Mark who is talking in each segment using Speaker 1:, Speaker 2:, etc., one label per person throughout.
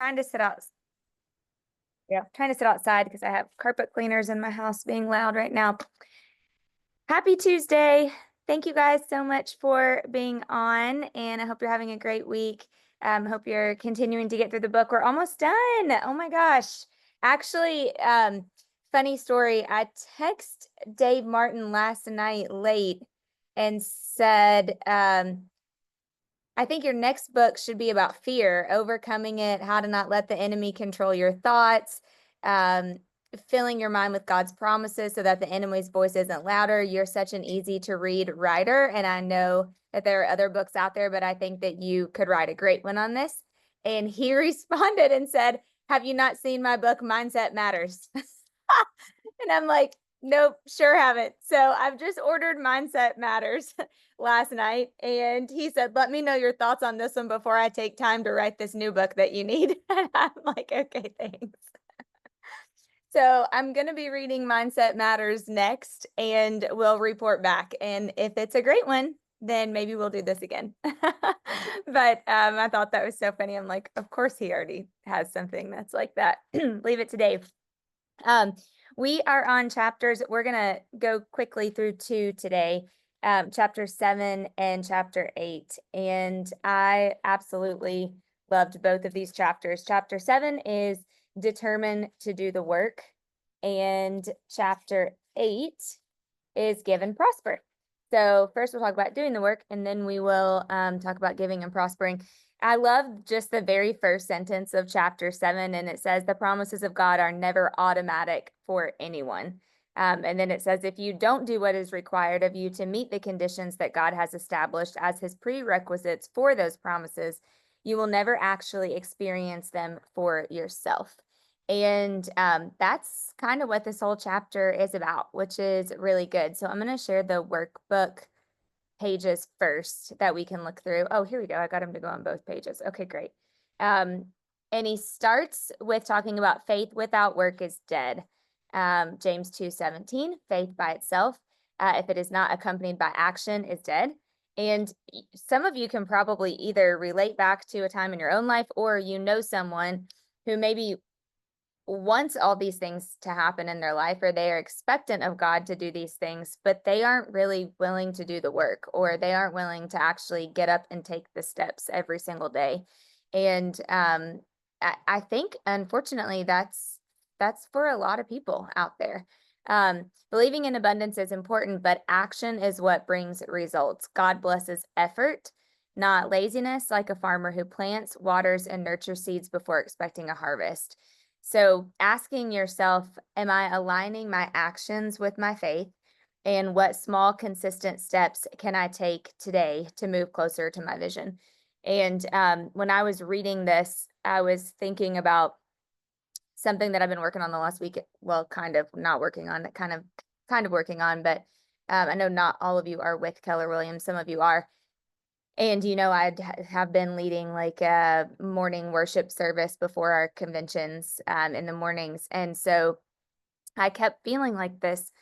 Speaker 1: trying to sit out. Yeah, trying to sit outside because I have carpet cleaners in my house being loud right now. Happy Tuesday. Thank you guys so much for being on, and I hope you're having a great week. Hope you're continuing to get through the book. We're almost done. Oh my gosh. Actually, funny story. I text Dave Martin last night late and said, I think your next book should be about fear, overcoming it, how to not let the enemy control your thoughts, filling your mind with God's promises so that the enemy's voice isn't louder. You're such an easy to read writer, and I know that there are other books out there, but I think that you could write a great one on this. And he responded and said, "Have you not seen my book, Mindset Matters?" And I'm like, nope, sure haven't. So I've just ordered Mindset Matters last night. And he said, let me know your thoughts on this one before I take time to write this new book that you need. And I'm like, okay, thanks. So I'm going to be reading Mindset Matters next, and we'll report back. And if it's a great one, then maybe we'll do this again. But I thought that was so funny. I'm like, of course he already has something that's like that. Leave it to Dave. We are on chapters. We're going to go quickly through two today, chapter 7 and chapter 8. And I absolutely loved both of these chapters. Chapter 7 is determined to do the work, and chapter 8 is give and prosper. So first we'll talk about doing the work, and then we will talk about giving and prospering. I love just the very first sentence of chapter 7, and it says the promises of God are never automatic for anyone. And then it says, if you don't do what is required of you to meet the conditions that God has established as his prerequisites for those promises, you will never actually experience them for yourself. And that's kind of what this whole chapter is about, which is really good. So I'm going to share the workbook pages first that we can look through. Oh, here we go. I got him to go on both pages. Okay, great. And he starts with talking about faith without work is dead. James 2:17, faith by itself, if it is not accompanied by action, is dead. And some of you can probably either relate back to a time in your own life, or you know someone who maybe wants all these things to happen in their life, or they are expectant of God to do these things, but they aren't really willing to do the work, or they aren't willing to actually get up and take the steps every single day. And I think, unfortunately, that's for a lot of people out there. Believing in abundance is important, but action is what brings results. God blesses effort, not laziness, like a farmer who plants, waters, and nurtures seeds before expecting a harvest. So asking yourself, am I aligning my actions with my faith? And what small, consistent steps can I take today to move closer to my vision? And when I was reading this, I was thinking about something that I've been working on the last week. Well, kind of not working on, kind of working on, but I know not all of you are with Keller Williams. Some of you are. And, I have been leading like a morning worship service before our conventions in the mornings. And so I kept feeling like this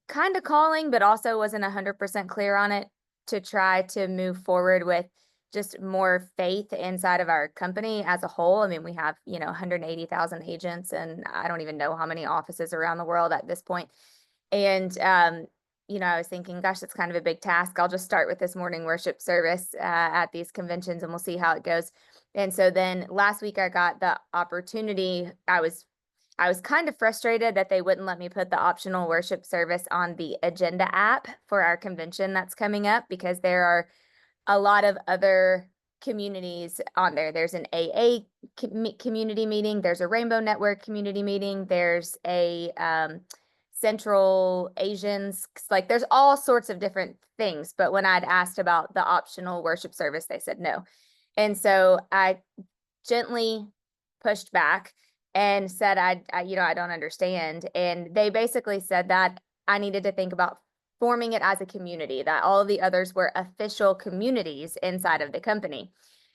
Speaker 1: kind of calling, but also wasn't 100% clear on it, to try to move forward with just more faith inside of our company as a whole. I mean, we have, 180,000 agents, and I don't even know how many offices around the world at this point. And, I was thinking, gosh, that's kind of a big task. I'll just start with this morning worship service at these conventions, and we'll see how it goes. And so then last week I got the opportunity. I was kind of frustrated that they wouldn't let me put the optional worship service on the agenda app for our convention that's coming up, because there are a lot of other communities on there. There's an AA community meeting. There's a Rainbow Network community meeting. There's a Central Asians, like there's all sorts of different things. But when I'd asked about the optional worship service, they said no. And so I gently pushed back and said, I don't understand. And they basically said that I needed to think about forming it as a community, that all of the others were official communities inside of the company.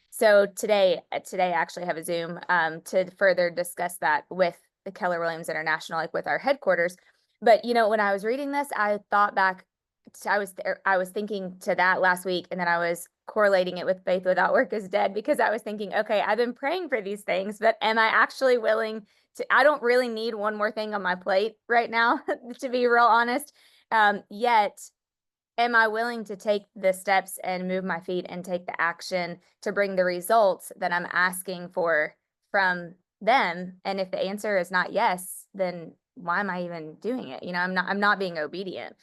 Speaker 1: So today I actually have a Zoom to further discuss that with the Keller Williams International, like with our headquarters. But, when I was reading this, I thought back, I was thinking to that last week, and then I was correlating it with faith without work is dead, because I was thinking, okay, I've been praying for these things, but am I actually willing to? I don't really need one more thing on my plate right now, to be real honest. Yet, am I willing to take the steps and move my feet and take the action to bring the results that I'm asking for from them? And if the answer is not yes, then why am I even doing it? I'm not being obedient.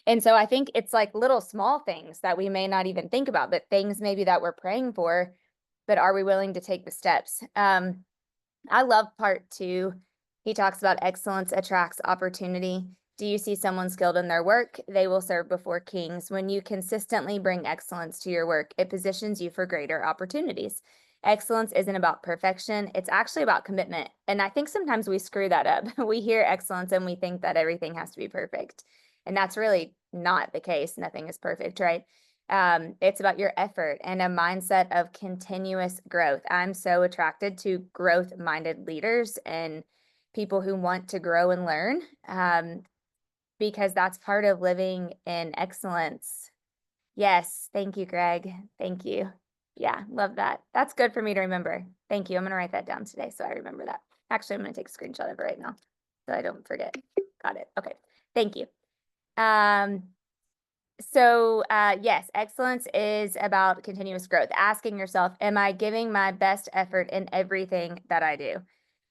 Speaker 1: And so I think it's like little small things that we may not even think about, but things maybe that we're praying for, but are we willing to take the steps? I love part 2. He talks about excellence attracts opportunity. Do you see someone skilled in their work? They will serve before kings. When you consistently bring excellence to your work, it positions you for greater opportunities. Excellence isn't about perfection. It's actually about commitment. And I think sometimes we screw that up. We hear excellence and we think that everything has to be perfect. And that's really not the case. Nothing is perfect, right? It's about your effort and a mindset of continuous growth. I'm so attracted to growth-minded leaders and people who want to grow and learn, because that's part of living in excellence. Yes, thank you, Greg. Thank you. Yeah, love that. That's good for me to remember. Thank you. I'm going to write that down today so I remember that. Actually, I'm going to take a screenshot of it right now so I don't forget. Got it. Okay. Thank you. Yes, excellence is about continuous growth. Asking yourself, am I giving my best effort in everything that I do?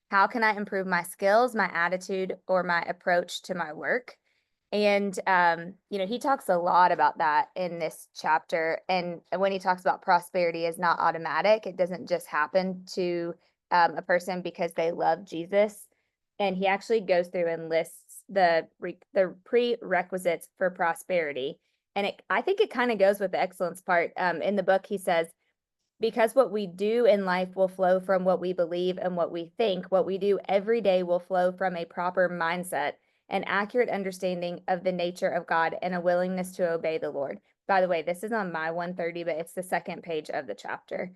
Speaker 1: How can I improve my skills, my attitude, or my approach to my work? And, he talks a lot about that in this chapter. And when he talks about prosperity is not automatic, it doesn't just happen to a person because they love Jesus. And he actually goes through and lists the prerequisites for prosperity. And I think it kind of goes with the excellence part. In the book, he says, because what we do in life will flow from what we believe and what we think, what we do every day will flow from a proper mindset, an accurate understanding of the nature of God, and a willingness to obey the Lord. By the way, this is on my 130, but it's the second page of the chapter.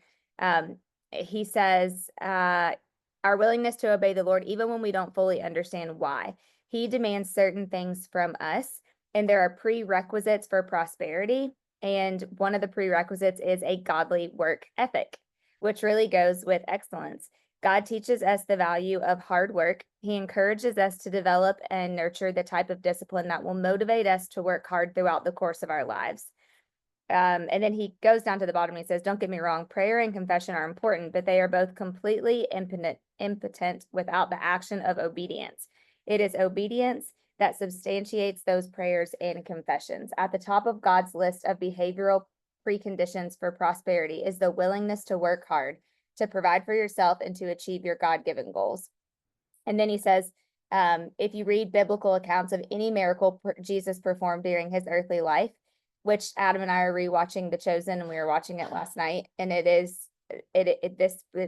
Speaker 1: He says, our willingness to obey the Lord, even when we don't fully understand why. He demands certain things from us, and there are prerequisites for prosperity. And one of the prerequisites is a godly work ethic, which really goes with excellence. God teaches us the value of hard work. He encourages us to develop and nurture the type of discipline that will motivate us to work hard throughout the course of our lives. And then he goes down to the bottom and he says, don't get me wrong, prayer and confession are important, but they are both completely impotent without the action of obedience. It is obedience that substantiates those prayers and confessions. At the top of God's list of behavioral preconditions for prosperity is the willingness to work hard, to provide for yourself, and to achieve your God-given goals. And then he says, if you read biblical accounts of any miracle Jesus performed during his earthly life, which Adam and I are rewatching The Chosen, and we were watching it last night, and it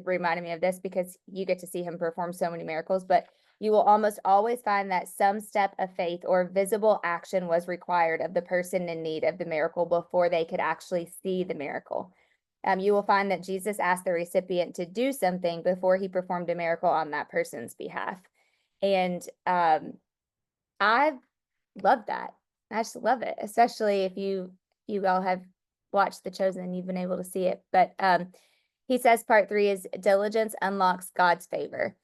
Speaker 1: reminded me of this because you get to see him perform so many miracles, but you will almost always find that some step of faith or visible action was required of the person in need of the miracle before they could actually see the miracle. You will find that Jesus asked the recipient to do something before he performed a miracle on that person's behalf. And I love that. I just love it, especially if you all have watched The Chosen and you've been able to see it. But he says part 3 is diligence unlocks God's favor.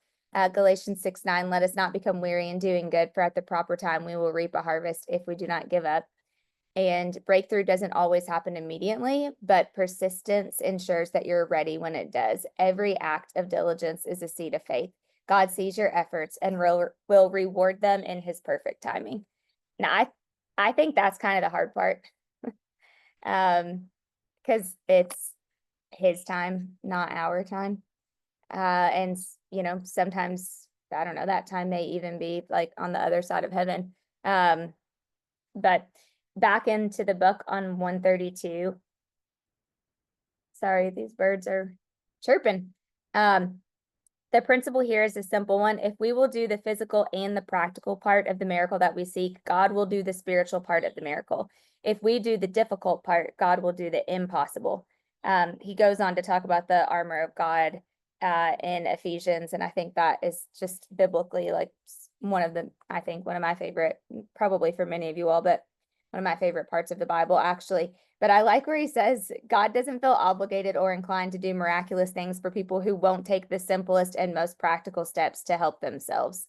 Speaker 1: Galatians 6:9, let us not become weary in doing good, for at the proper time we will reap a harvest if we do not give up. And breakthrough doesn't always happen immediately, but persistence ensures that you're ready when it does. Every act of diligence is a seed of faith. God sees your efforts and will reward them in his perfect timing. Now, I think that's kind of the hard part, because it's his time, not our time. And sometimes, I don't know, that time may even be like on the other side of heaven. But back into the book on 132. Sorry, these birds are chirping. The principle here is a simple one. If we will do the physical and the practical part of the miracle that we seek, God will do the spiritual part of the miracle. If we do the difficult part, God will do the impossible. He goes on to talk about the armor of God in Ephesians, and I think that is just biblically like one of my favorite, probably for many of you all, but one of my favorite parts of the Bible, actually. But I like where he says God doesn't feel obligated or inclined to do miraculous things for people who won't take the simplest and most practical steps to help themselves.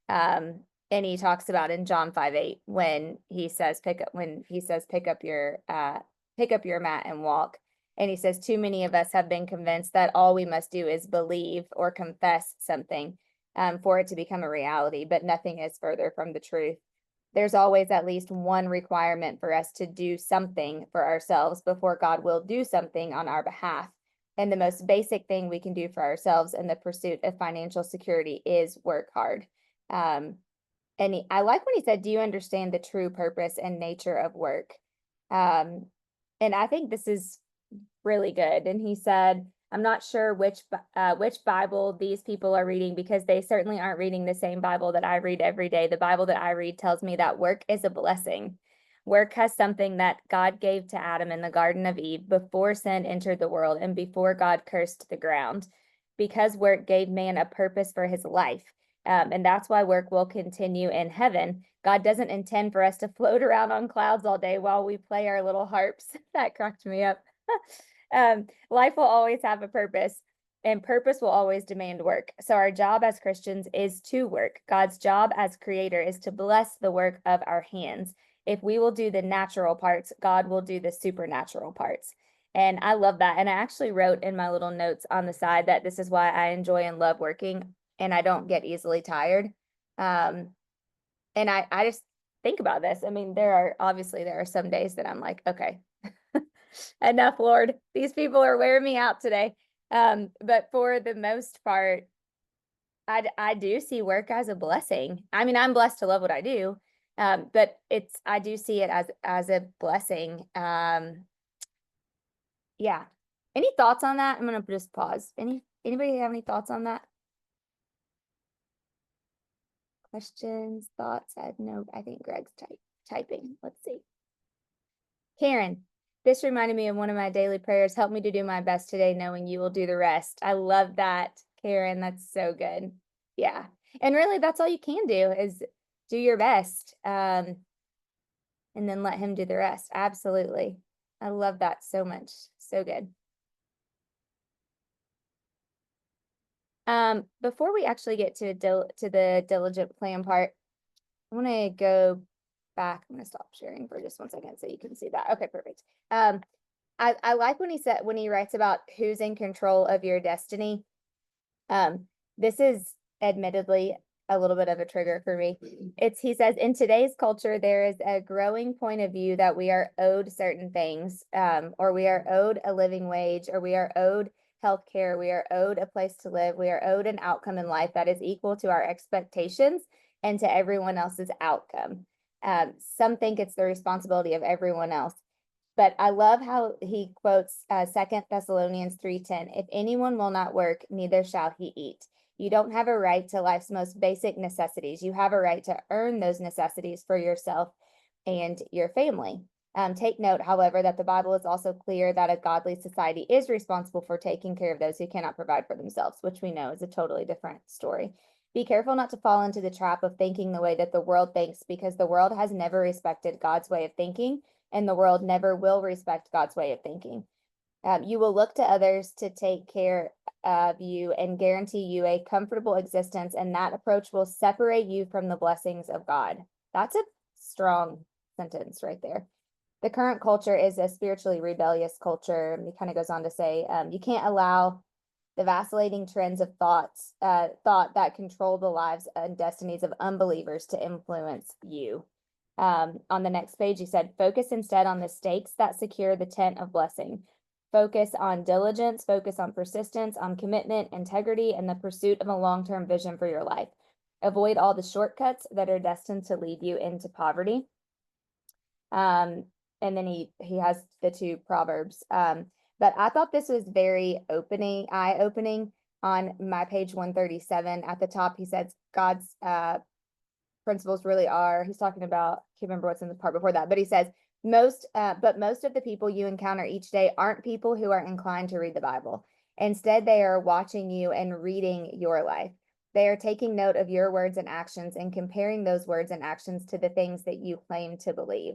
Speaker 1: And he talks about in John 5:8 when he says pick up your mat and walk. And he says, too many of us have been convinced that all we must do is believe or confess something for it to become a reality, but nothing is further from the truth. There's always at least one requirement for us to do something for ourselves before God will do something on our behalf. And the most basic thing we can do for ourselves in the pursuit of financial security is work hard. I like when he said, do you understand the true purpose and nature of work? And I think this is really good. And he said, I'm not sure which Bible these people are reading, because they certainly aren't reading the same Bible that I read every day. The Bible that I read tells me that work is a blessing. Work has something that God gave to Adam in the Garden of Eve before sin entered the world and before God cursed the ground, because work gave man a purpose for his life. And that's why work will continue in heaven. God doesn't intend for us to float around on clouds all day while we play our little harps. That cracked me up. Life will always have a purpose, and purpose will always demand work. So our job as Christians is to work. God's job as creator is to bless the work of our hands. If we will do the natural parts, God will do the supernatural parts. And I love that. And I actually wrote in my little notes on the side that this is why I enjoy and love working, and I don't get easily tired. And I just think about this. I mean, there are some days that I'm like, okay, enough, Lord. These people are wearing me out today. But for the most part, I do see work as a blessing. I mean, I'm blessed to love what I do. But I do see it as a blessing. Yeah. Any thoughts on that? I'm gonna just pause. Anybody have any thoughts on that? Questions, thoughts? I think Greg's typing. Let's see. Karen, this reminded me of one of my daily prayers. Help me to do my best today, knowing you will do the rest. I love that, Karen. That's so good. Yeah. And really, that's all you can do is do your best. And then let him do the rest. Absolutely. I love that so much. So good. Before we actually get to the diligent plan part, I want to go back. I'm going to stop sharing for just 1 second so you can see that. Okay, perfect. I like when he writes about who's in control of your destiny. This is admittedly a little bit of a trigger for me. He says, in today's culture, there is a growing point of view that we are owed certain things, or we are owed a living wage, or we are owed healthcare, we are owed a place to live, we are owed an outcome in life that is equal to our expectations and to everyone else's outcome. Some think it's the responsibility of everyone else. But I love how he quotes 2 Thessalonians 3:10. If anyone will not work, neither shall he eat. You don't have a right to life's most basic necessities. You have a right to earn those necessities for yourself and your family. Take note, however, that the Bible is also clear that a godly society is responsible for taking care of those who cannot provide for themselves, which we know is a totally different story. Be careful not to fall into the trap of thinking the way that the world thinks, because the world has never respected God's way of thinking, and the world never will respect God's way of thinking. You will look to others to take care of you and guarantee you a comfortable existence, and that approach will separate you from the blessings of God. That's a strong sentence right there. The current culture is a spiritually rebellious culture. He kind of goes on to say, you can't allow the vacillating trends of thought that control the lives and destinies of unbelievers to influence you. On the next page, he said, focus instead on the stakes that secure the tent of blessing. Focus on diligence, focus on persistence, on commitment, integrity, and the pursuit of a long-term vision for your life. Avoid all the shortcuts that are destined to lead you into poverty. And then he has the 2 proverbs. But I thought this was very eye-opening. On my page 137 at the top, he says God's principles really are, he's talking about, I can't remember what's in the part before that, but he says most of the people you encounter each day aren't people who are inclined to read the Bible. Instead, they are watching you and reading your life. They are taking note of your words and actions and comparing those words and actions to the things that you claim to believe.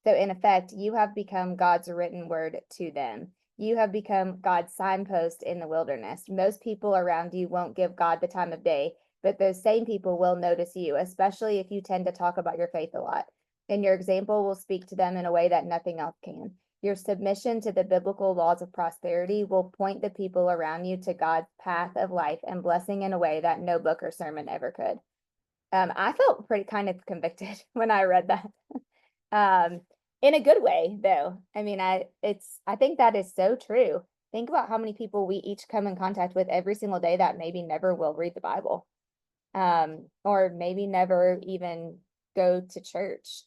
Speaker 1: So in effect, you have become God's written word to them. You have become God's signpost in the wilderness. Most people around you won't give God the time of day, but those same people will notice you, especially if you tend to talk about your faith a lot. And your example will speak to them in a way that nothing else can. Your submission to the biblical laws of prosperity will point the people around you to God's path of life and blessing in a way that no book or sermon ever could. I felt pretty kind of convicted when I read that. In a good way, though. I mean, I think that is so true. Think about how many people we each come in contact with every single day that maybe never will read the Bible, or maybe never even go to church.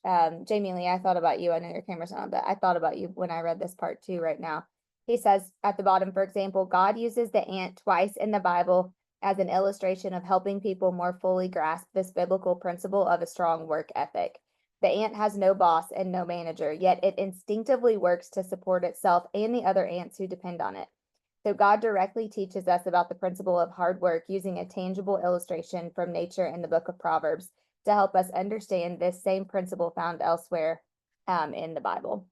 Speaker 1: Jamie Lee, I thought about you. I know your camera's on, but I thought about you when I read this part too right now. He says at the bottom, for example, God uses the ant twice in the Bible as an illustration of helping people more fully grasp this biblical principle of a strong work ethic. The ant has no boss and no manager, yet it instinctively works to support itself and the other ants who depend on it. So God directly teaches us about the principle of hard work using a tangible illustration from nature in the book of Proverbs to help us understand this same principle found elsewhere in the Bible.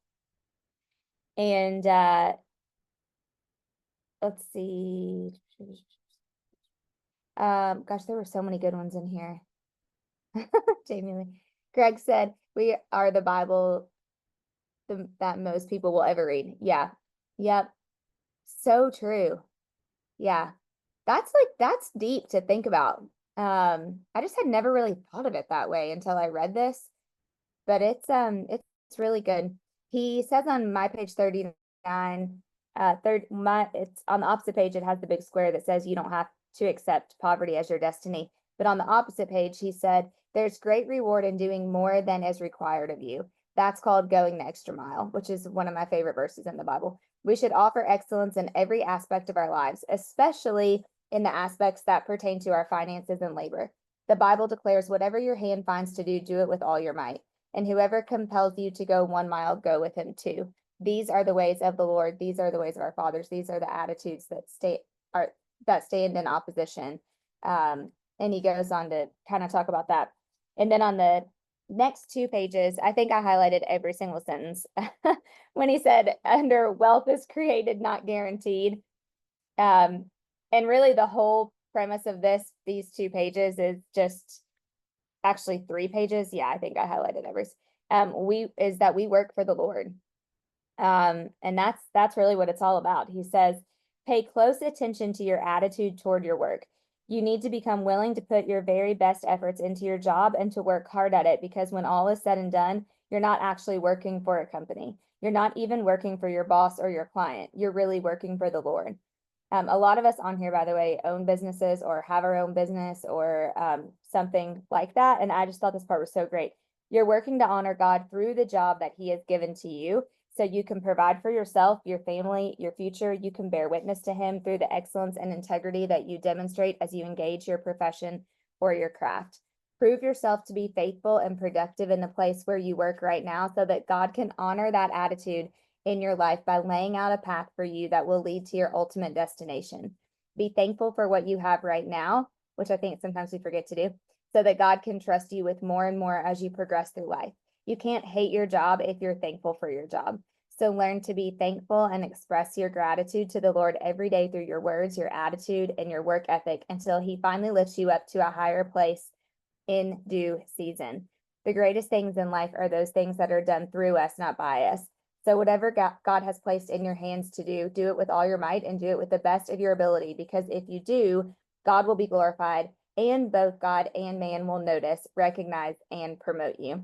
Speaker 1: And let's see. Gosh, there were so many good ones in here. Jamie Lee. Greg said, we are the Bible that most people will ever read. Yeah. Yep. So true. Yeah. That's deep to think about. I just had never really thought of it that way until I read this, but it's really good. He says on my page 39, it's on the opposite page, it has the big square that says you don't have to accept poverty as your destiny. But on the opposite page, he said, there's great reward in doing more than is required of you. That's called going the extra mile, which is one of my favorite verses in the Bible. We should offer excellence in every aspect of our lives, especially in the aspects that pertain to our finances and labor. The Bible declares whatever your hand finds to do it with all your might. And whoever compels you to go 1 mile, go with him too. These are the ways of the Lord. These are the ways of our fathers. These are the attitudes that stand in opposition. And he goes on to kind of talk about that. And then on the next 2 pages, I think I highlighted every single sentence when he said, under wealth is created, not guaranteed. And really the whole premise of these 2 pages is just actually 3 pages. Yeah, I think I highlighted every, is that we work for the Lord. And that's really what it's all about. He says, pay close attention to your attitude toward your work. You need to become willing to put your very best efforts into your job and to work hard at it, because when all is said and done, you're not actually working for a company. You're not even working for your boss or your client. You're really working for the Lord. A lot of us on here, by the way, own businesses or have our own business or something like that. And I just thought this part was so great. You're working to honor God through the job that he has given to you, so you can provide for yourself, your family, your future. You can bear witness to him through the excellence and integrity that you demonstrate as you engage your profession or your craft. Prove yourself to be faithful and productive in the place where you work right now, so that God can honor that attitude in your life by laying out a path for you that will lead to your ultimate destination. Be thankful for what you have right now, which I think sometimes we forget to do, so that God can trust you with more and more as you progress through life. You can't hate your job if you're thankful for your job. So learn to be thankful and express your gratitude to the Lord every day through your words, your attitude, and your work ethic, until he finally lifts you up to a higher place in due season. The greatest things in life are those things that are done through us, not by us. So whatever God has placed in your hands to do it with all your might and do it with the best of your ability, because if you do, God will be glorified, and both God and man will notice, recognize, and promote you.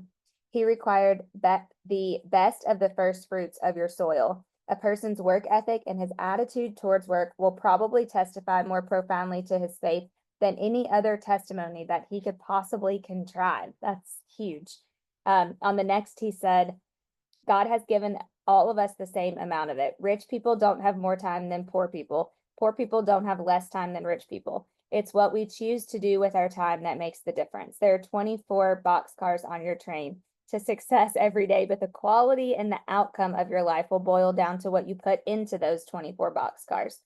Speaker 1: He required the best of the first fruits of your soil. A person's work ethic and his attitude towards work will probably testify more profoundly to his faith than any other testimony that he could possibly contrive. That's huge. On the next, he said, God has given all of us the same amount of it. Rich people don't have more time than poor people. Poor people don't have less time than rich people. It's what we choose to do with our time that makes the difference. There are 24 boxcars on your train to success every day, but the quality and the outcome of your life will boil down to what you put into those 24 boxcars.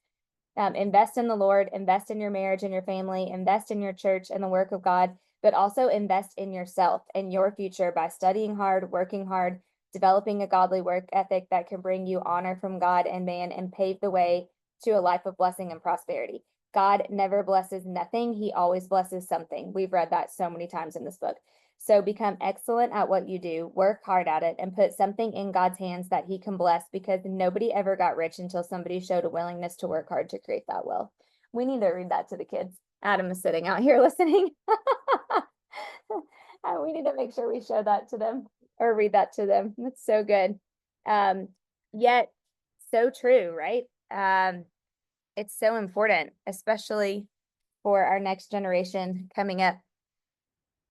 Speaker 1: Invest in the Lord, invest in your marriage and your family, invest in your church and the work of God, but also invest in yourself and your future by studying hard, working hard, developing a godly work ethic that can bring you honor from God and man and pave the way to a life of blessing and prosperity. God never blesses nothing. He always blesses something. We've read that so many times in this book. So become excellent at what you do, work hard at it, and put something in God's hands that he can bless, because nobody ever got rich until somebody showed a willingness to work hard to create that wealth. We need to read that to the kids. Adam is sitting out here listening. We need to make sure we show that to them or read that to them. That's so good. Yet so true, right? It's so important, especially for our next generation coming up.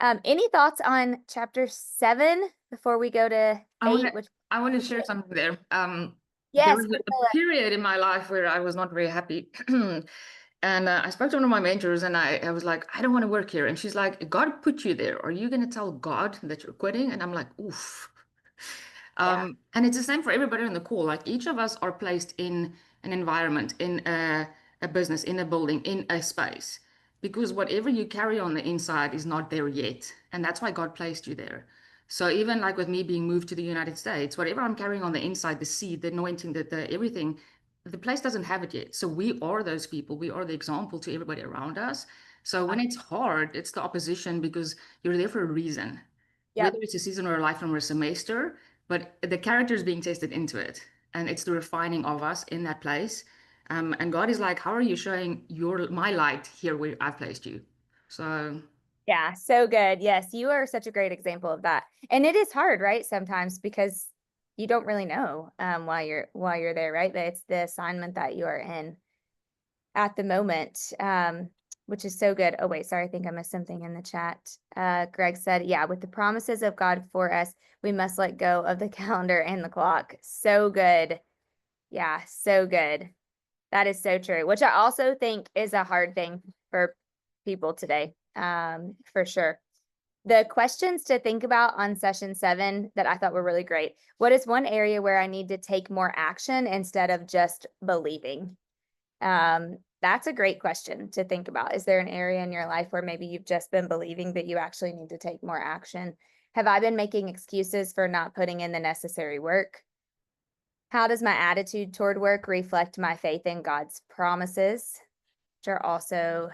Speaker 1: Any thoughts on chapter 7 before we go to 8?
Speaker 2: I want to share something there.
Speaker 1: Yes,
Speaker 2: there was a period in my life where I was not very happy. And I spoke to one of my mentors and I was like, I don't want to work here. And she's like, God put you there. Are you going to tell God that you're quitting? And I'm like, oof. And it's the same for everybody on the call. Like each of us are placed in an environment, in a business, in a building, in a space, because whatever you carry on the inside is not there yet. And that's why God placed you there. So even like with me being moved to the United States, whatever I'm carrying on the inside, the seed, the anointing, the everything, the place doesn't have it yet. So we are those people. We are the example to everybody around us. So when it's hard, it's the opposition, because you're there for a reason. Whether it's a season or a lifetime or a semester, but the character is being tested into it. And it's the refining of us in that place. And God is like, how are you showing my light here where I've placed you? So
Speaker 1: yeah, so good. Yes, you are such a great example of that. And it is hard, right? Sometimes, because you don't really know while you're there, right? But it's the assignment that you are in at the moment, which is so good. Oh, wait, sorry, I think I missed something in the chat. Greg said, yeah, with the promises of God for us, we must let go of the calendar and the clock. So good. Yeah, so good. That is so true, which I also think is a hard thing for people today, for sure. The questions to think about on session 7 that I thought were really great. What is one area where I need to take more action instead of just believing? That's a great question to think about. Is there an area in your life where maybe you've just been believing, but you actually need to take more action? Have I been making excuses for not putting in the necessary work? How does my attitude toward work reflect my faith in God's promises, which are also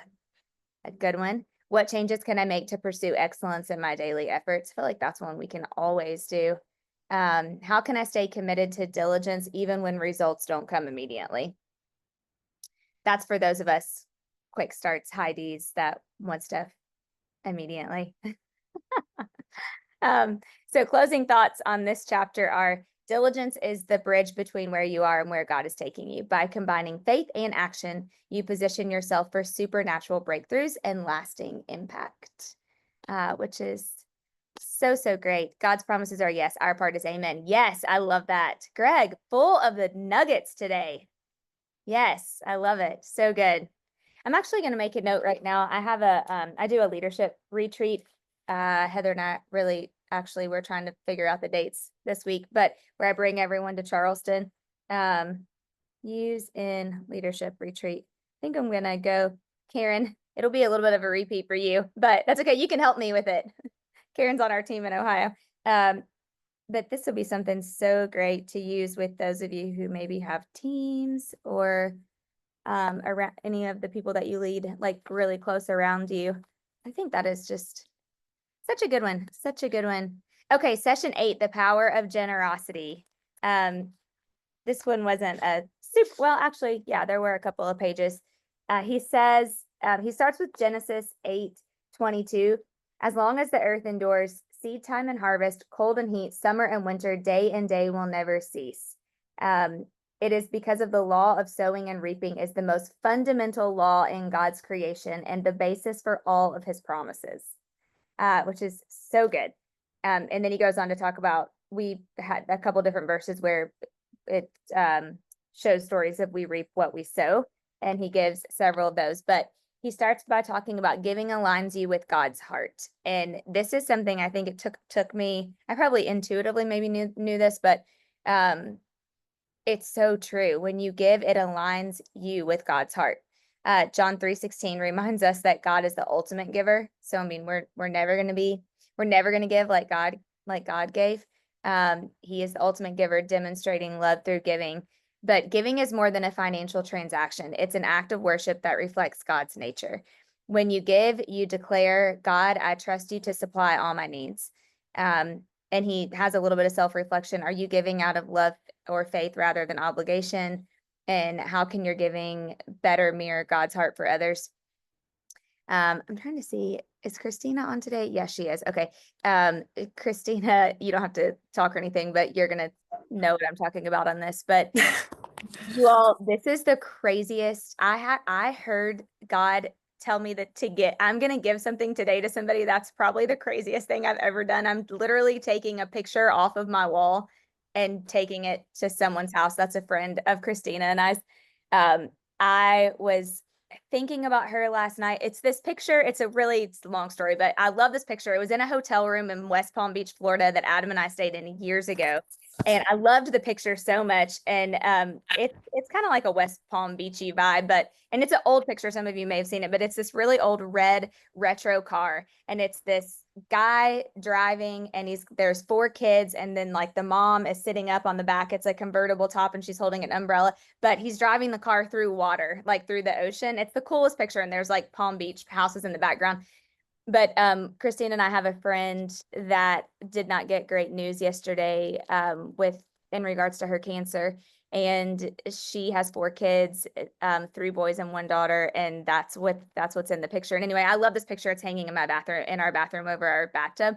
Speaker 1: a good one? What changes can I make to pursue excellence in my daily efforts? I feel like that's one we can always do. How can I stay committed to diligence even when results don't come immediately? That's for those of us quick starts, high Ds that want stuff immediately. So closing thoughts on this chapter are: diligence is the bridge between where you are and where God is taking you. By combining faith and action, you position yourself for supernatural breakthroughs and lasting impact, which is so, so great. God's promises are yes. Our part is amen. Yes, I love that. Greg, full of the nuggets today. Yes, I love it. So good. I'm actually going to make a note right now. I have I do a leadership retreat. Heather and I we're trying to figure out the dates this week, but where I bring everyone to Charleston, use in leadership retreat. I think I'm going to go, Karen. It'll be a little bit of a repeat for you, but that's okay. You can help me with it. Karen's on our team in Ohio. But this will be something so great to use with those of you who maybe have teams or around any of the people that you lead, like really close around you. I think that is just such a good one. Such a good one. Okay, session 8, the power of generosity. This one wasn't a super, well, actually, yeah, there were a couple of pages. He says, he starts with Genesis 8:22. As long as the earth endures, seed time and harvest, cold and heat, summer and winter, day and day will never cease. It is because of the law of sowing and reaping is the most fundamental law in God's creation and the basis for all of his promises, which is so good. And then he goes on to talk about, we had a couple different verses where it shows stories of we reap what we sow, and he gives several of those. But he starts by talking about giving aligns you with God's heart. And this is something I think it took me, I probably intuitively maybe knew this, but it's so true. When you give, it aligns you with God's heart. John 3:16 reminds us that God is the ultimate giver. So I mean, we're never going to give like God gave. He is the ultimate giver, demonstrating love through giving. But giving is more than a financial transaction. It's an act of worship that reflects God's nature. When you give, you declare, God, I trust you to supply all my needs. And he has a little bit of self-reflection. Are you giving out of love or faith rather than obligation? And how can your giving better mirror God's heart for others? I'm trying to see, is Christina on today? Yes, she is. Okay. Christina, you don't have to talk or anything, but you're gonna know what I'm talking about on this. But you all, this is the craziest. I heard God tell me that I'm gonna give something today to somebody. That's probably the craziest thing I've ever done. I'm literally taking a picture off of my wall and taking it to someone's house. That's a friend of Christina and I's. I was thinking about her last night. It's this picture. It's a long story, but I love this picture. It was in a hotel room in West Palm Beach, Florida that Adam and I stayed in years ago. And I loved the picture so much. And it's kind of like a West Palm Beachy vibe, and it's an old picture. Some of you may have seen it, but it's this really old red retro car. And it's this guy driving, and there's 4 kids, and then like the mom is sitting up on the back. It's a convertible top and she's holding an umbrella, but he's driving the car through water, like through the ocean. It's the coolest picture. And there's like Palm Beach houses in the background. But Christine and I have a friend that did not get great news yesterday in regards to her cancer. And she has 4 kids, 3 boys and 1 daughter, and that's what's in the picture. And anyway, I love this picture. It's hanging in our bathroom over our bathtub.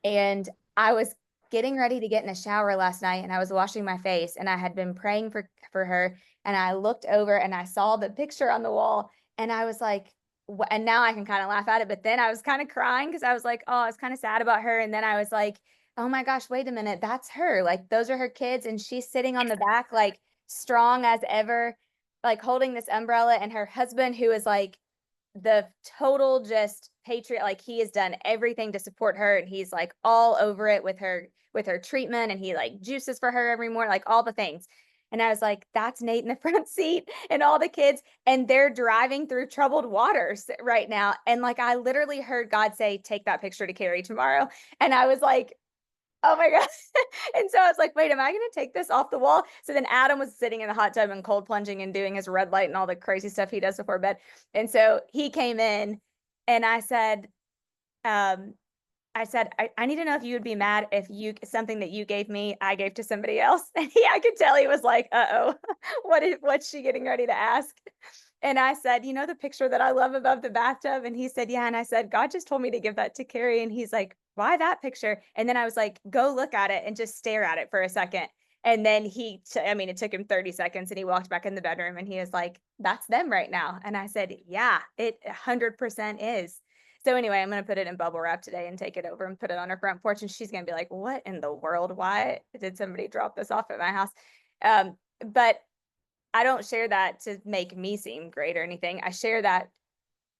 Speaker 1: And I was getting ready to get in the shower last night, and I was washing my face, and I had been praying for her, and I looked over and I saw the picture on the wall, and I was like, and now I can kind of laugh at it, but then I was kind of crying because I was like, oh, I was kind of sad about her. And then I was like, oh my gosh, wait a minute, that's her. Like, those are her kids, and she's sitting on the back, like strong as ever, like holding this umbrella, and her husband, who is like the total just patriot, like he has done everything to support her, and he's like all over it with her treatment, and he like juices for her every morning, like all the things. And I was like, that's Nate in the front seat and all the kids, and they're driving through troubled waters right now. And like, I literally heard God say, take that picture to Carrie tomorrow. And I was like, oh my God. And so I was like, wait, am I going to take this off the wall? So then Adam was sitting in the hot tub and cold plunging and doing his red light and all the crazy stuff he does before bed. And so he came in, and I said, I need to know if you would be mad if something that you gave me, I gave to somebody else. And I could tell he was like, uh-oh, what's she getting ready to ask? And I said, you know, the picture that I love above the bathtub? And he said, yeah. And I said, God just told me to give that to Carrie. And he's like, why that picture? And then I was like, go look at it and just stare at it for a second. And then it took him 30 seconds, and he walked back in the bedroom, and he was like, that's them right now. And I said, yeah, it 100% is. So anyway, I'm going to put it in bubble wrap today and take it over and put it on her front porch. And she's going to be like, what in the world? Why did somebody drop this off at my house? But I don't share that to make me seem great or anything. I share that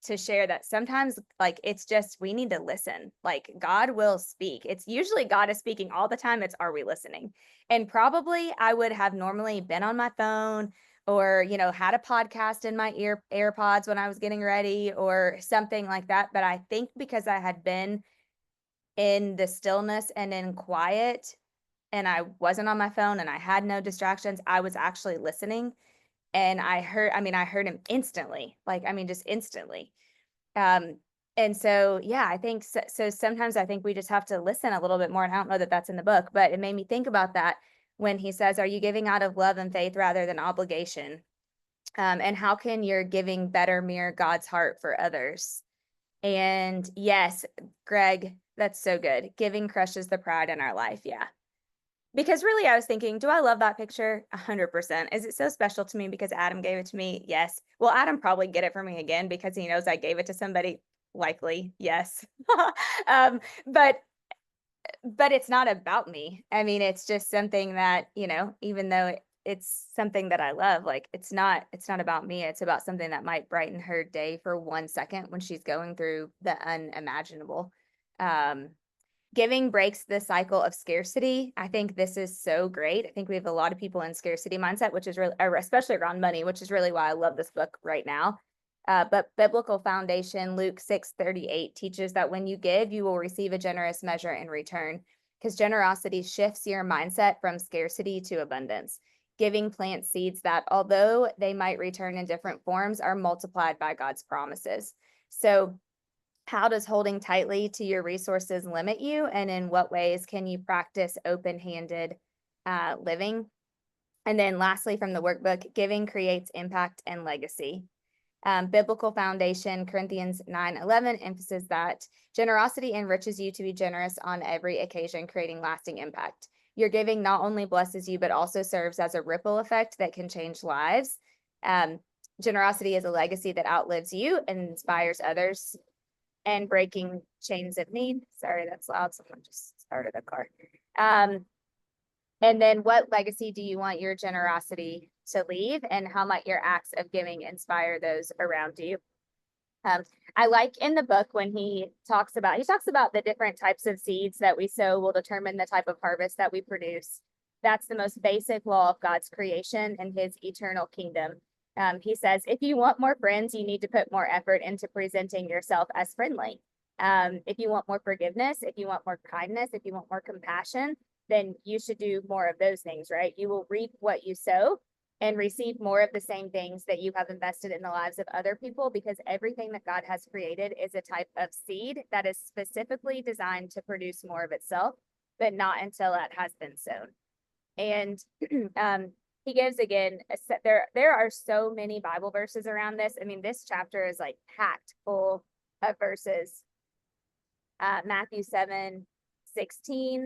Speaker 1: to share that sometimes, like, it's just, we need to listen. Like, God will speak. It's usually God is speaking all the time. It's, are we listening? And probably I would have normally been on my phone, or, you know, had a podcast in my AirPods when I was getting ready or something like that. But I think because I had been in the stillness and in quiet, and I wasn't on my phone and I had no distractions, I was actually listening. And I heard him instantly, just instantly. And so, yeah, I think so sometimes I think we just have to listen a little bit more. And I don't know that that's in the book, but it made me think about that when he says, are you giving out of love and faith rather than obligation? And how can your giving better mirror God's heart for others? And yes, Greg, that's so good. Giving crushes the pride in our life. Yeah. Because really, I was thinking, do I love that picture? 100%. Is it so special to me because Adam gave it to me? Yes. Will Adam probably get it for me again because he knows I gave it to somebody? Likely, yes. But it's not about me. I mean, it's just something that, you know, even though it's something that I love, like, it's not about me. It's about something that might brighten her day for 1 second when she's going through the unimaginable. Giving breaks the cycle of scarcity. I think this is so great. I think we have a lot of people in scarcity mindset, which is really, especially around money, which is really why I love this book right now. But biblical foundation, Luke 6:38 teaches that when you give, you will receive a generous measure in return. because generosity shifts your mindset from scarcity to abundance. Giving plants seeds that, although they might return in different forms, are multiplied by God's promises. So, how does holding tightly to your resources limit you? And in what ways can you practice open-handed living? And then lastly, from the workbook, giving creates impact and legacy. Biblical foundation, Corinthians 9:11, emphasis that generosity enriches you to be generous on every occasion, creating lasting impact. Your giving not only blesses you, but also serves as a ripple effect that can change lives. Generosity is a legacy that outlives you and inspires others. And breaking chains of need. Sorry, that's loud. Someone just started a car. And then what legacy do you want your generosity to leave? And how might your acts of giving inspire those around you? I like in the book when he talks about the different types of seeds that we sow will determine the type of harvest that we produce. That's the most basic law of God's creation and his eternal kingdom. He says, if you want more friends, you need to put more effort into presenting yourself as friendly. If you want more forgiveness, if you want more kindness, if you want more compassion, then you should do more of those things, right? You will reap what you sow and receive more of the same things that you have invested in the lives of other people, because everything that God has created is a type of seed that is specifically designed to produce more of itself, but not until it has been sown. And he gives again, there are so many Bible verses around this. I mean, this chapter is like packed full of verses. Matthew 7:16,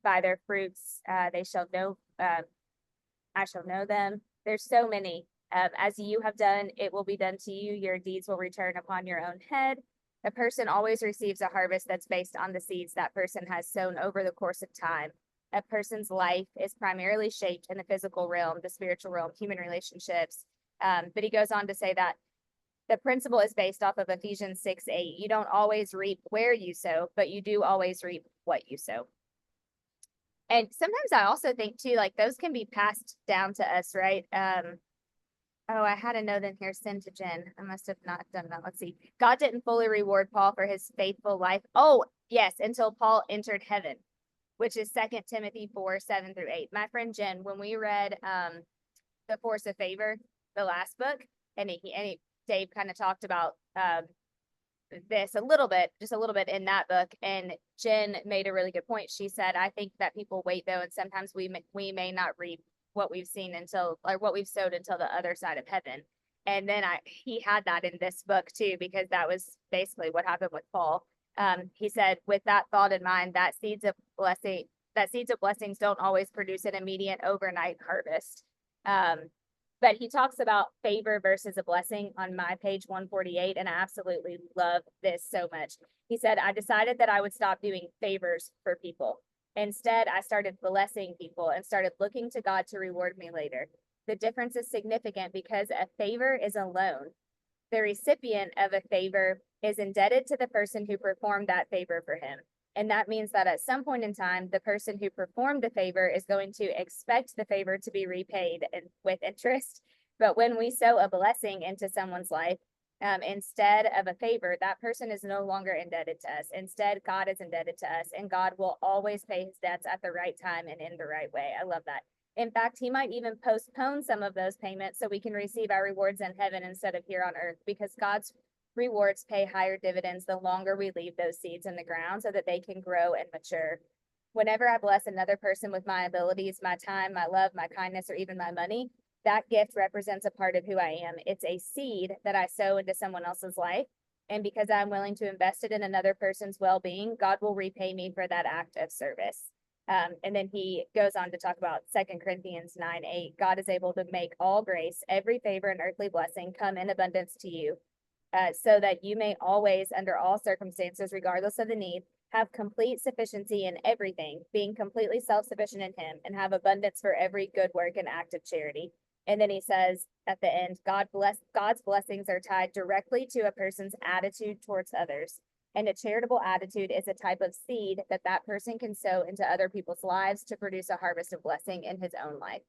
Speaker 1: by their fruits they shall know, I shall know them. There's so many. As you have done, it will be done to you. Your deeds will return upon your own head. A person always receives a harvest that's based on the seeds that person has sown over the course of time. A person's life is primarily shaped in the physical realm, the spiritual realm, human relationships. But he goes on to say that the principle is based off of Ephesians 6:8. You don't always reap where you sow, but you do always reap what you sow. And sometimes I also think too, like those can be passed down to us, right? Oh, I had a note in here, send to Jen. I must have not done that. Let's see. God didn't fully reward Paul for his faithful life. Oh, yes, until Paul entered heaven, which is 2 Timothy 4:7-8. My friend Jen, when we read The Force of Favor, the last book, and Dave kind of talked about this just a little bit in that book, and Jen made a really good point. She said, I think that people wait though, and sometimes we may not reap what we've seen until, or what we've sowed until the other side of heaven. And then he had that in this book too, because that was basically what happened with Paul. He said, with that thought in mind, that seeds of blessings don't always produce an immediate overnight harvest. But he talks about favor versus a blessing on my page 148, and I absolutely love this so much. He said, I decided that I would stop doing favors for people. Instead, I started blessing people and started looking to God to reward me later. The difference is significant because a favor is a loan. The recipient of a favor is indebted to the person who performed that favor for him. And that means that at some point in time, the person who performed the favor is going to expect the favor to be repaid with interest. But when we sow a blessing into someone's life, instead of a favor, that person is no longer indebted to us. Instead, God is indebted to us, and God will always pay his debts at the right time and in the right way. I love that. In fact, he might even postpone some of those payments so we can receive our rewards in heaven instead of here on earth, because God's rewards pay higher dividends the longer we leave those seeds in the ground so that they can grow and mature. Whenever I bless another person with my abilities, my time, my love, my kindness, or even my money, that gift represents a part of who I am. It's a seed that I sow into someone else's life. And because I'm willing to invest it in another person's well-being, God will repay me for that act of service. And then he goes on to talk about 2 Corinthians 9:8. God is able to make all grace, every favor and earthly blessing come in abundance to you, so that you may always, under all circumstances, regardless of the need, have complete sufficiency in everything, being completely self-sufficient in him, and have abundance for every good work and act of charity. And then he says at the end, God's blessings are tied directly to a person's attitude towards others. And a charitable attitude is a type of seed that person can sow into other people's lives to produce a harvest of blessing in his own life.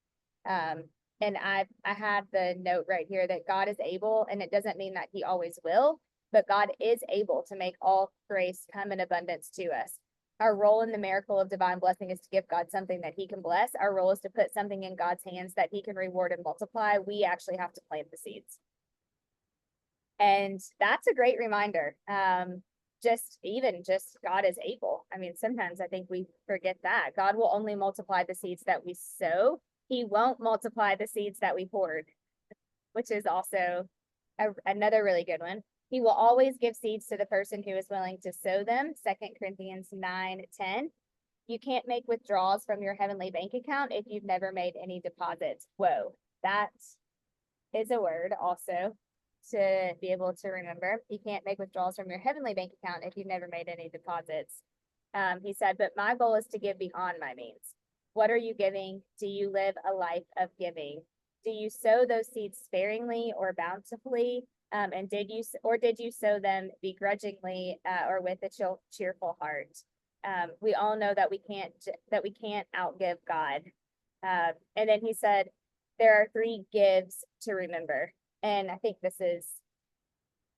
Speaker 1: And I had the note right here that God is able, and it doesn't mean that he always will, but God is able to make all grace come in abundance to us. Our role in the miracle of divine blessing is to give God something that he can bless. Our role is to put something in God's hands that he can reward and multiply. We actually have to plant the seeds. And that's a great reminder. Just God is able. I mean, sometimes I think we forget that God will only multiply the seeds that we sow. He won't multiply the seeds that we hoard, which is also another really good one. He will always give seeds to the person who is willing to sow them. 2 Corinthians 9:10. You can't make withdrawals from your heavenly bank account if you've never made any deposits. Whoa, that is a word also to be able to remember. You can't make withdrawals from your heavenly bank account if you've never made any deposits. He said, but my goal is to give beyond my means. What are you giving? Do you live a life of giving? Do you sow those seeds sparingly or bountifully? And did you sow them begrudgingly or with a cheerful heart? We all know that we can't outgive God. And then he said, there are 3 gives to remember. And I think this is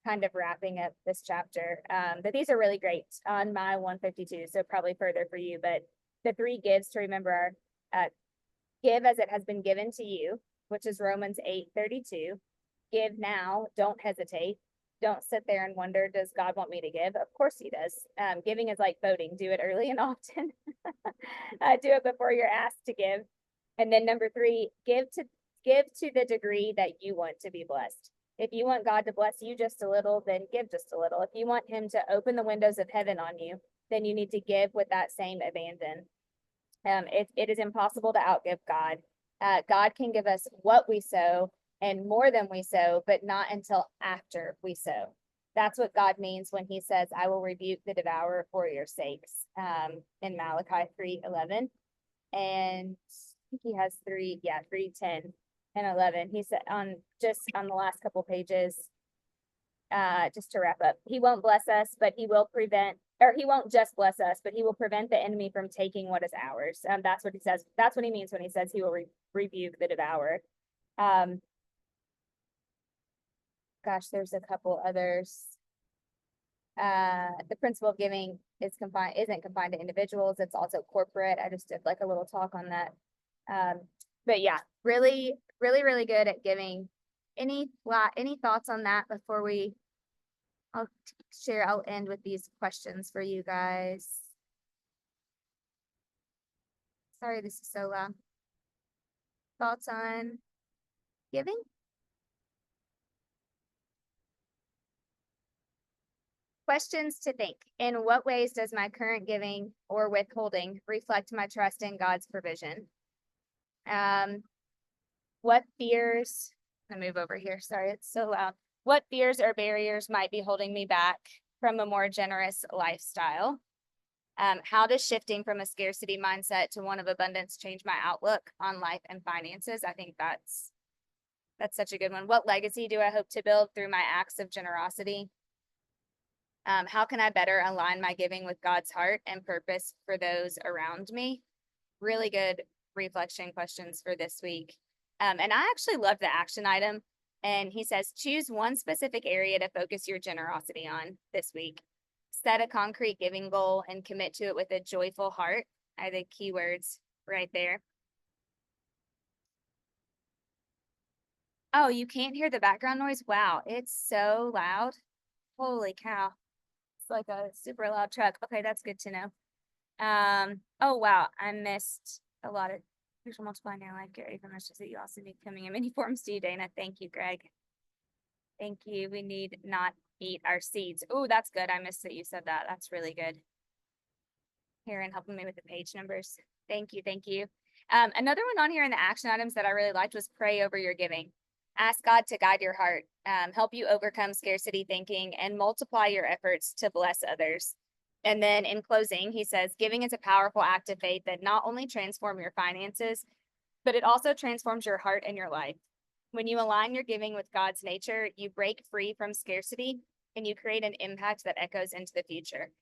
Speaker 1: kind of wrapping up this chapter. But these are really great on my 152, so probably further for you. But the 3 gives to remember are give as it has been given to you, which is Romans 8:32. Give now, don't hesitate. Don't sit there and wonder, does God want me to give? Of course he does. Giving is like voting. Do it early and often. Do it before you're asked to give. And then number 3, give to the degree that you want to be blessed. If you want God to bless you just a little, then give just a little. If you want him to open the windows of heaven on you, then you need to give with that same abandon. It is impossible to outgive God. God can give us what we sow and more than we sow, but not until after we sow. That's what God means when he says, I will rebuke the devourer for your sakes, in Malachi 3:11. And I think he has 3:10 and 11. He said on the last couple pages, just to wrap up, he won't bless us, but he won't just bless us, but he will prevent the enemy from taking what is ours. That's what he says. That's what he means when he says he will rebuke the devourer. Gosh, there's a couple others. The principle of giving isn't confined to individuals. It's also corporate. I just did like a little talk on that. But yeah, really, really, really good at giving. Any thoughts on that before I'll end with these questions for you guys. Sorry, this is so loud. Thoughts on giving? Questions to think. In what ways does my current giving or withholding reflect my trust in God's provision? What fears, let me move over here. Sorry, it's so loud. What fears or barriers might be holding me back from a more generous lifestyle? How does shifting from a scarcity mindset to one of abundance change my outlook on life and finances? I think that's such a good one. What legacy do I hope to build through my acts of generosity? How can I better align my giving with God's heart and purpose for those around me? Really good reflection questions for this week. And I actually love the action item. And he says, choose one specific area to focus your generosity on this week. Set a concrete giving goal and commit to it with a joyful heart. Are the keywords right there. Oh, you can't hear the background noise? Wow, it's so loud. Holy cow. It's like a super loud truck. Okay, that's good to know. Oh wow, I missed a lot of here's multiply now. I get even much that you also need coming in many forms to you, Dana. Thank you, Greg. Thank you. We need not eat our seeds. Oh, that's good. I missed that you said that. That's really good. Karen helping me with the page numbers. Thank you. Thank you. Another one on here in the action items that I really liked was pray over your giving. Ask God to guide your heart, help you overcome scarcity thinking, and multiply your efforts to bless others. And then in closing, he says, giving is a powerful act of faith that not only transforms your finances, but it also transforms your heart and your life. When you align your giving with God's nature, you break free from scarcity and you create an impact that echoes into the future.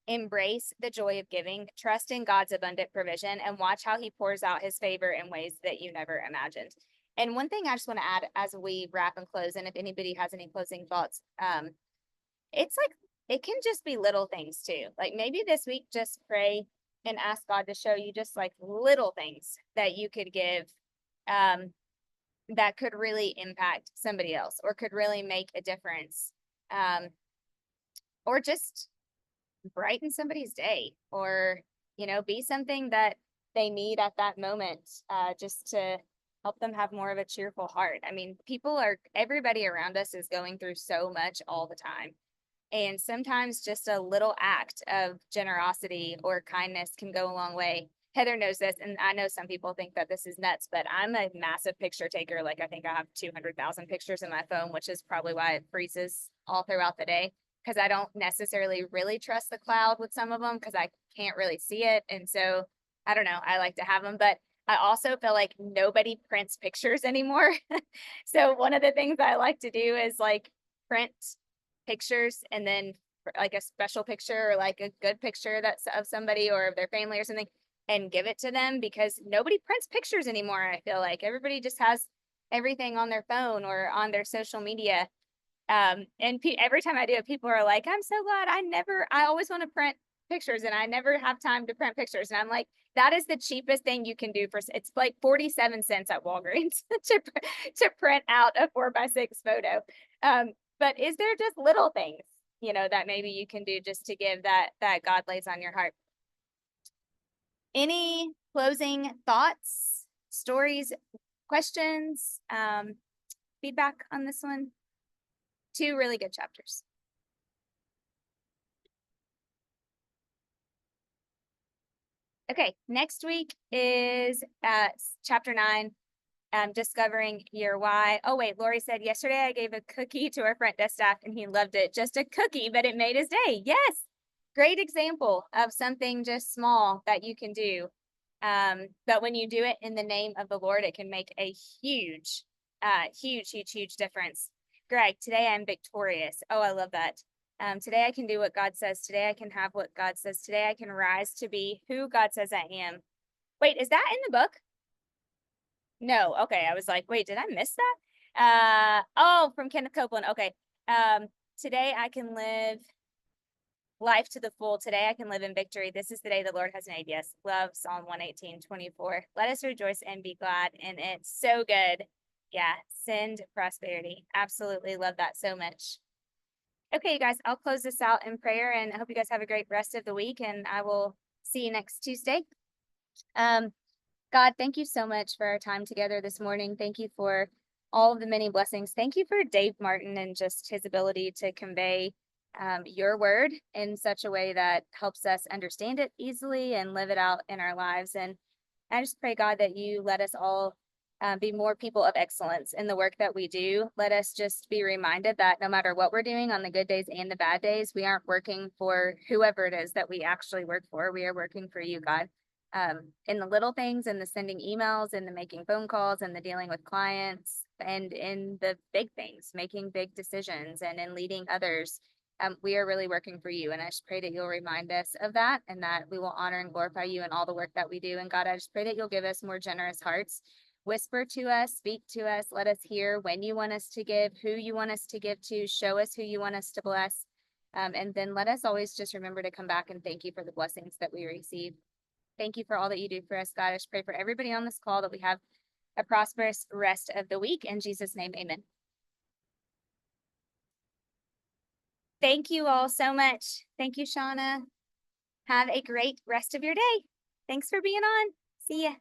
Speaker 1: Embrace the joy of giving, trust in God's abundant provision, and watch how he pours out his favor in ways that you never imagined. And one thing I just want to add as we wrap and close, and if anybody has any closing thoughts, it's like, it can just be little things too. Like maybe this week, just pray and ask God to show you just like little things that you could give, um, that could really impact somebody else or could really make a difference. Or just brighten somebody's day or, be something that they need at that moment, just to help them have more of a cheerful heart. I mean, everybody around us is going through so much all the time. And sometimes just a little act of generosity or kindness can go a long way. Heather knows this, and I know some people think that this is nuts, but I'm a massive picture taker. Like, I think I have 200,000 pictures in my phone, which is probably why it freezes all throughout the day, because I don't necessarily really trust the cloud with some of them because I can't really see it. And so, I don't know, I like to have them, but I also feel like nobody prints pictures anymore. So one of the things I like to do is like print pictures and then like a special picture or like a good picture that's of somebody or of their family or something and give it to them, because nobody prints pictures anymore. I feel like everybody just has everything on their phone or on their social media. And every time I do it, people are like, I'm so glad I always want to print pictures and I never have time to print pictures. And I'm like, that is the cheapest thing you can do it's like 47 cents at Walgreens to print out a 4x6 photo. But is there just little things, that maybe you can do just to give that God lays on your heart? Any closing thoughts, stories, questions, feedback on this one? 2 really good chapters. Okay, next week is chapter 9, discovering your why. Oh wait, Lori said yesterday I gave a cookie to our front desk staff and he loved it. Just a cookie, but it made his day. Yes, great example of something just small that you can do. But when you do it in the name of the Lord, it can make a huge, huge difference. Greg, today I'm victorious. Oh, I love that. Today I can do what God says. Today I can have what God says. Today I can rise to be who God says I am. Wait, is that in the book? No. Okay. I was like, wait, did I miss that? Oh, from Kenneth Copeland. Okay. Today I can live life to the full. Today I can live in victory. This is the day the Lord has made. Yes. Love Psalm 118:24. Let us rejoice and be glad in it. So good. Yeah. Send prosperity. Absolutely love that so much. Okay, you guys, I'll close this out in prayer and I hope you guys have a great rest of the week and I will see you next Tuesday. God, thank you so much for our time together this morning. Thank you for all of the many blessings. Thank you for Dave Martin and just his ability to convey your word in such a way that helps us understand it easily and live it out in our lives. And I just pray, God, that you let us all be more people of excellence in the work that we do. Let us just be reminded that no matter what we're doing on the good days and the bad days, we aren't working for whoever it is that we actually work for. We are working for you, God. In the little things, in the sending emails, in the making phone calls, and the dealing with clients, and in the big things, making big decisions, and in leading others. We are really working for you. And I just pray that you'll remind us of that and that we will honor and glorify you in all the work that we do. And God, I just pray that you'll give us more generous hearts. Whisper to us, speak to us, let us hear when you want us to give, who you want us to give to, show us who you want us to bless. And then let us always just remember to come back and thank you for the blessings that we receive. Thank you for all that you do for us, God. I just pray for everybody on this call that we have a prosperous rest of the week. In Jesus' name, amen. Thank you all so much. Thank you, Shauna. Have a great rest of your day. Thanks for being on. See ya.